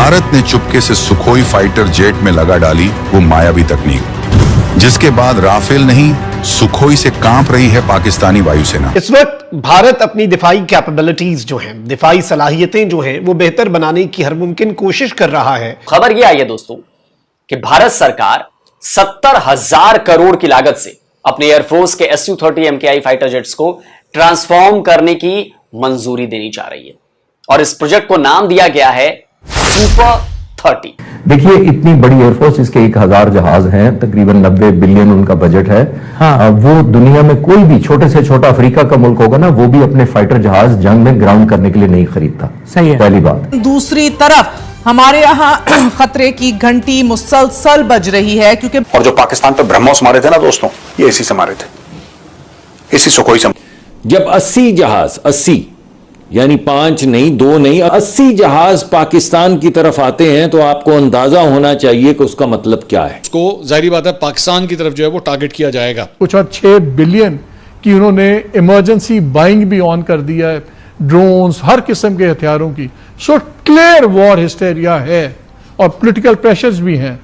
भारत ने चुपके से सुखोई फाइटर जेट में लगा डाली वो मायावी तकनीक, जिसके बाद राफेल नहीं सुखोई से कांप रही है पाकिस्तानी वायुसेना। इस वक्त भारत अपनी दिफाई कैपेबिलिटीज जो हैं, दिफाई सलाहियतें जो हैं, वो बेहतर बनाने की हर मुमकिन कोशिश कर रहा है। खबर यह आई है दोस्तों कि भारत सरकार 70,000 करोड़ की लागत से अपने एयरफोर्स के Su-30 MKI फाइटर जेट्स को ट्रांसफॉर्म करने की मंजूरी देनी चाह रही है और इस प्रोजेक्ट को नाम दिया गया है सुपर 30। देखिए, इतनी बड़ी एयरफोर्स, इसके 1000 जहाज हैं, तकरीबन 90 बिलियन उनका बजट है। हाँ। वो दुनिया में कोई भी छोटे से छोटा अफ्रीका का मुल्क होगा ना, वो भी अपने फाइटर जहाज जंग में ग्राउंड करने के लिए नहीं खरीदता। सही है। पहली बात। दूसरी तरफ हमारे यहाँ खतरे की घंटी मुसलसल बज रही है, क्योंकि और जो पाकिस्तान पर ब्रह्मोस मारे थे ना दोस्तों, ये इसी से मारे थे, इसी सुखोई से। जब 80 जहाज, 80 यानी 5 नहीं 2 नहीं 80 जहाज पाकिस्तान की तरफ आते हैं, तो आपको अंदाजा होना चाहिए कि उसका मतलब क्या है। उसको जाहिर बात है पाकिस्तान की तरफ जो है वो टारगेट किया जाएगा। कुछ और 6 बिलियन की उन्होंने इमरजेंसी बाइंग भी ऑन कर दिया है, ड्रोन्स, हर किस्म के हथियारों की। सो क्लियर वॉर हिस्टेरिया है और पॉलिटिकल प्रेशर्स भी हैं।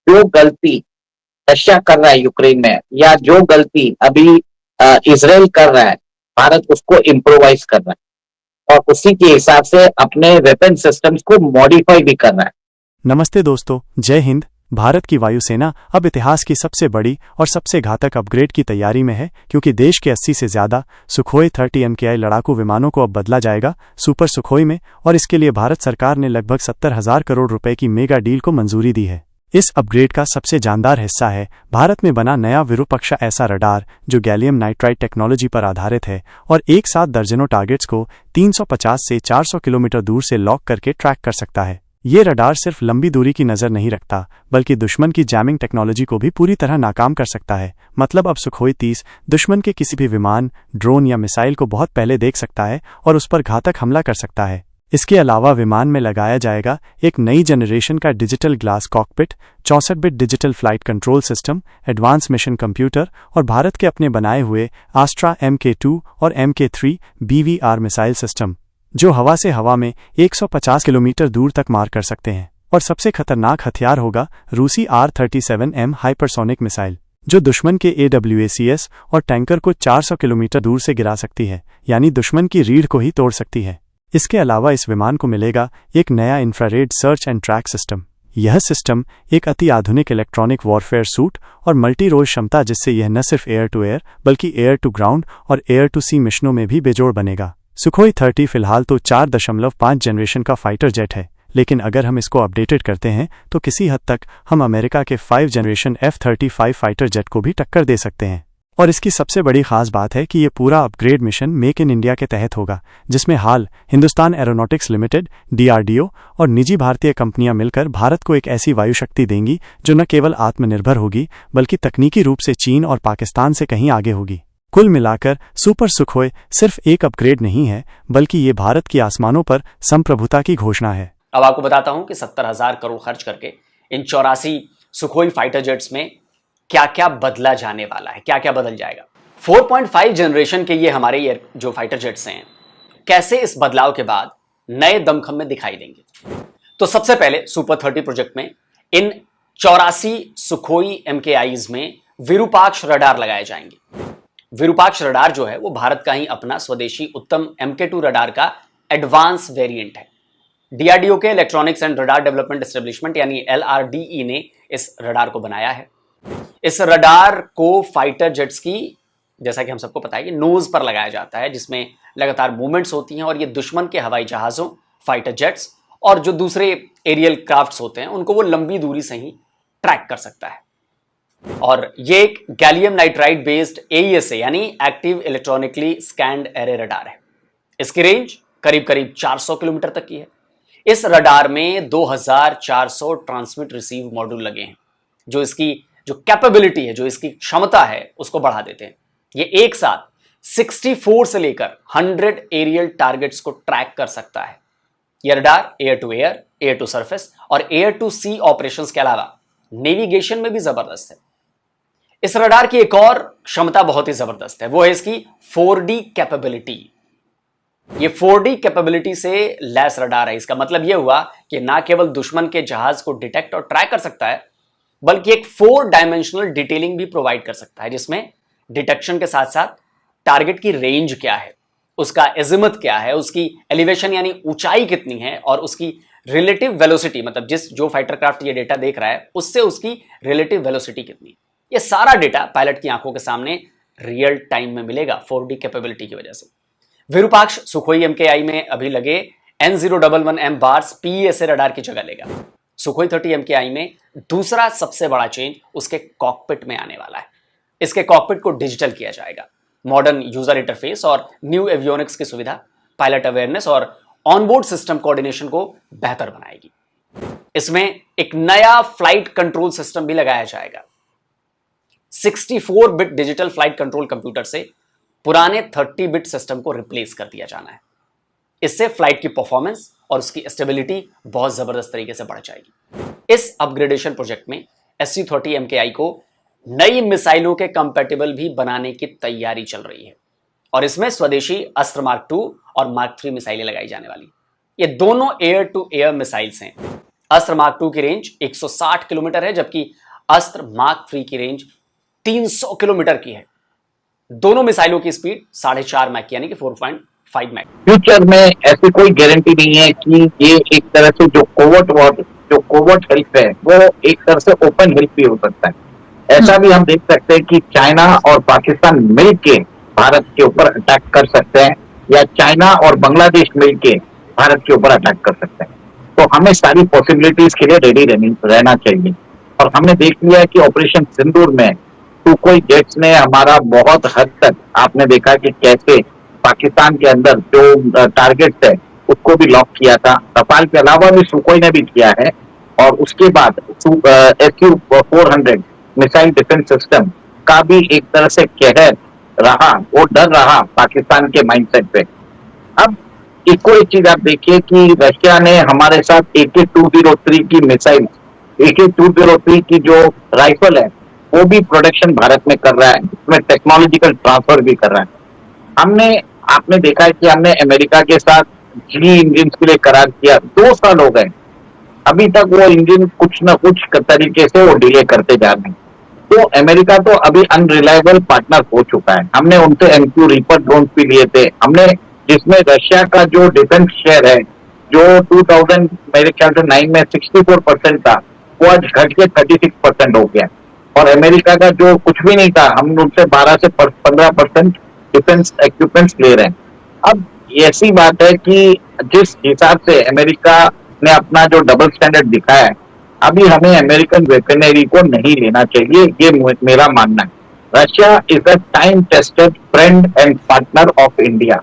जो गलती रशिया कर रहा है यूक्रेन में, या जो गलती अभी इजराइल कर रहा है, भारत उसको इम्प्रोवाइज कर रहा है और उसी के हिसाब से अपने वेपन सिस्टम्स को मॉडिफाई भी कर रहा है। नमस्ते दोस्तों, जय हिंद। भारत की वायुसेना अब इतिहास की सबसे बड़ी और सबसे घातक अपग्रेड की तैयारी में है, क्योंकि देश के 80 से ज्यादा सुखोई 30 MKI लड़ाकू विमानों को अब बदला जाएगा सुपर सुखोई में, और इसके लिए भारत सरकार ने लगभग 70,000 करोड़ रुपए की मेगा डील को मंजूरी दी है। इस अपग्रेड का सबसे जानदार हिस्सा है भारत में बना नया विरूपाक्षा ऐसा रडार, जो गैलियम नाइट्राइड टेक्नोलॉजी पर आधारित है और एक साथ दर्जनों टारगेट्स को 350 से 400 किलोमीटर दूर से लॉक करके ट्रैक कर सकता है। ये रडार सिर्फ लंबी दूरी की नजर नहीं रखता, बल्कि दुश्मन की जैमिंग टेक्नोलॉजी को भी पूरी तरह नाकाम कर सकता है। मतलब अब सुखोई 30 दुश्मन के किसी भी विमान, ड्रोन या मिसाइल को बहुत पहले देख सकता है और उस पर घातक हमला कर सकता है। इसके अलावा विमान में लगाया जाएगा एक नई जनरेशन का digital glass cockpit, 64 bit digital flight control system, advance mission computer और भारत के अपने बनाए हुए आस्ट्रा MK2 और MK3 BVR मिसाइल सिस्टम, जो हवा से हवा में 150 किलोमीटर दूर तक मार कर सकते हैं। और सबसे खतरनाक हथियार होगा रूसी R-37M हाइपरसोनिक मिसाइल, जो दुश्मन के AWACS और टैंकर को 400 किलोमीटर दूर से गिरा सकती है, यानी दुश्मन की रीढ़ को ही तोड़ सकती है। इसके अलावा इस विमान को मिलेगा एक नया infrared search and track system. यह सिस्टम एक अति आधुनिक इलेक्ट्रॉनिक वॉरफेयर सूट और मल्टी रोल क्षमता, जिससे यह न सिर्फ एयर टू एयर बल्कि एयर टू ग्राउंड और एयर टू सी मिशनों में भी बेजोड़ बनेगा। सुखोई 30 फिलहाल तो 4.5 जनरेशन का फाइटर जेट है, लेकिन अगर हम इसको अपडेटेड करते हैं तो किसी हद तक हम अमेरिका के 5 जनरेशन F-35 फाइटर जेट को भी टक्कर दे सकते हैं। और इसकी सबसे बड़ी खास बात है कि ये पूरा upgrade mission make in India के तहत होगा, जिसमें हाल हिंदुस्तान एरोनॉटिक्स लिमिटेड, DRDO और निजी भारतीय कंपनियां मिलकर भारत को एक ऐसी वायु शक्ति देंगी जो न केवल आत्मनिर्भर होगी, बल्कि तकनीकी रूप से चीन और पाकिस्तान से कहीं आगे होगी। कुल मिलाकर सुपर सुखोई सिर्फ एक अपग्रेड नहीं है, बल्कि ये भारत की आसमानों पर संप्रभुता की घोषणा है। अब आपको बताता हूं कि 70,000 करोड़ खर्च करके इन 84 सुखोई फाइटर जेट्स में क्या क्या बदला जाने वाला है, क्या क्या बदल जाएगा। 4.5 जनरेशन के ये हमारे जो फाइटर जेट्स हैं, कैसे इस बदलाव के बाद नए दमखम में दिखाई देंगे। तो सबसे पहले सुपर 30 प्रोजेक्ट में इन 84 सुखोई MKIs में विरूपाक्ष रडार लगाए जाएंगे। विरूपाक्ष रडार जो है वो भारत का ही अपना स्वदेशी उत्तम MK2 रडार का एडवांस वेरिएंट है। DRDO के electronics and radar development establishment यानी LRDE ने इस रडार को बनाया है। इस रडार को फाइटर जेट्स की, जैसा कि हम सबको पता है, कि नोज पर लगाया जाता है, जिसमें लगातार मूवमेंट्स होती हैं और ये दुश्मन के हवाई जहाजों, फाइटर जेट्स और जो दूसरे एरियल क्राफ्ट्स होते हैं उनको वो लंबी दूरी से ही ट्रैक कर सकता है। और ये एक गैलियम नाइट्राइड बेस्ड AESA यानी active electronically scanned array radar है। इसकी रेंज करीब करीब 400 किलोमीटर तक की है। इस रडार में 2400 ट्रांसमिट रिसीव मॉड्यूल लगे हैं, जो इसकी जो कैपेबिलिटी है, जो इसकी क्षमता है, उसको बढ़ा देते हैं। ये एक साथ 64 से लेकर 100 एरियल टारगेट्स को ट्रैक कर सकता है। यह radar air to air, air to surface और एयर टू सी ऑपरेशंस के अलावा नेविगेशन में भी जबरदस्त है। इस रडार की एक और क्षमता बहुत ही जबरदस्त है, वो है इसकी 4D कैपेबिलिटी। ये 4D कैपेबिलिटी से लैस रडार है। इसका मतलब यह हुआ कि ना केवल दुश्मन के जहाज को डिटेक्ट और ट्रैक कर सकता है, बल्कि एक 4 डायमेंशनल डिटेलिंग भी प्रोवाइड कर सकता है, जिसमें डिटेक्शन के साथ साथ टारगेट की रेंज क्या है, उसका एजिमुथ क्या है, उसकी एलिवेशन यानी ऊंचाई कितनी है, और उसकी रिलेटिव वेलोसिटी, मतलब जो फाइटर क्राफ्ट ये डेटा देख रहा है उससे उसकी रिलेटिव वेलोसिटी कितनी है, ये सारा डेटा पायलट की आंखों के सामने रियल टाइम में मिलेगा 4D कैपेबिलिटी की वजह से। विरूपाक्ष सुखोई MKI में अभी लगे N011M बार्स PESA रडार की जगह लेगा। सुखोई 30 MKI में दूसरा सबसे बड़ा चेंज उसके कॉकपिट में आने वाला है। इसके कॉकपिट को डिजिटल किया जाएगा। मॉडर्न यूजर इंटरफेस और न्यू एवियोनिक्स की सुविधा पायलट अवेयरनेस और ऑनबोर्ड सिस्टम कोऑर्डिनेशन को बेहतर बनाएगी। इसमें एक नया फ्लाइट कंट्रोल सिस्टम भी लगाया जाएगा। 64 bit digital flight control computer से पुराने 30 बिट सिस्टम को रिप्लेस कर दिया जाना है। इससे फ्लाइट की परफॉर्मेंस और उसकी स्टेबिलिटी बहुत जबरदस्त तरीके से बढ़ जाएगी। इस अपग्रेडेशन प्रोजेक्ट में SU-30 MKI को नई मिसाइलों के कंपैटिबल भी बनाने की तैयारी चल रही है, और इसमें स्वदेशी अस्त्र मार्क 2 और मार्क 3 मिसाइलें लगाई जाने वाली। ये दोनों एयर टू एयर मिसाइल्स हैं। अस्त्र मार्क 2 की रेंज 160 किलोमीटर है, जबकि अस्त्र मार्क 3 की रेंज 300 किलोमीटर की है। दोनों मिसाइलों की स्पीड 4.5 मैक यानी कि 4.5 मैक। फ्यूचर में ऐसी कोई गारंटी नहीं है कि ये एक तरह से जो कोवर्ट हेल्प है वो एक तरह से ओपन हेल्प भी हो सकता है। ऐसा भी हम देख सकते हैं कि चाइना और पाकिस्तान मिलके भारत के ऊपर अटैक कर सकते हैं, या चाइना और बांग्लादेश मिलके भारत के ऊपर अटैक कर सकते हैं। तो हमें सारी पॉसिबिलिटीज के लिए रेडी रहना चाहिए। और हमने देख लिया है कि ऑपरेशन सिंदूर में सुखोई जेट्स ने हमारा बहुत हद तक, आपने देखा कि कैसे पाकिस्तान के अंदर जो टारगेट्स है उसको भी लॉक किया था। रफाल के अलावा भी सुखोई ने भी किया है। और उसके बाद SU-400 मिसाइल डिफेंस सिस्टम का भी एक तरह से कहर रहा, वो डर रहा पाकिस्तान के माइंडसेट पे। अब एक चीज आप देखिए कि रशिया ने हमारे साथ AK-203 की मिसाइल, AK-203 की जो राइफल है वो भी प्रोडक्शन भारत में कर रहा है, उसमें टेक्नोलॉजिकल ट्रांसफर भी कर रहा है। आपने देखा है कि हमने अमेरिका के साथ GE इंजन के लिए करार किया, 2 साल हो गए, अभी तक वो इंजन कुछ न कुछ तरीके से वो डिले करते जा रहे हैं। तो अमेरिका तो अभी अनरिलायबल पार्टनर हो चुका है। हमने उनसे MQ रीपर ड्रोन भी लिए थे, हमने जिसमें रशिया का जो डिफेंस शेयर है जो 2000 मेरे ख्याल से 9 में 64% था, वो आज घट के 36% हो गया। और अमेरिका का जो कुछ भी नहीं था, हम उनसे 12 से 15% डिफेंस इक्विपमेंट्स ले रहे हैं। अब ऐसी बात है कि जिस हिसाब से अमेरिका ने अपना जो डबल स्टैंडर्ड दिखाया है, अभी हमें अमेरिकन वेपनरी को नहीं लेना चाहिए, ये मेरा मानना है। Russia is a time tested friend and partner of India.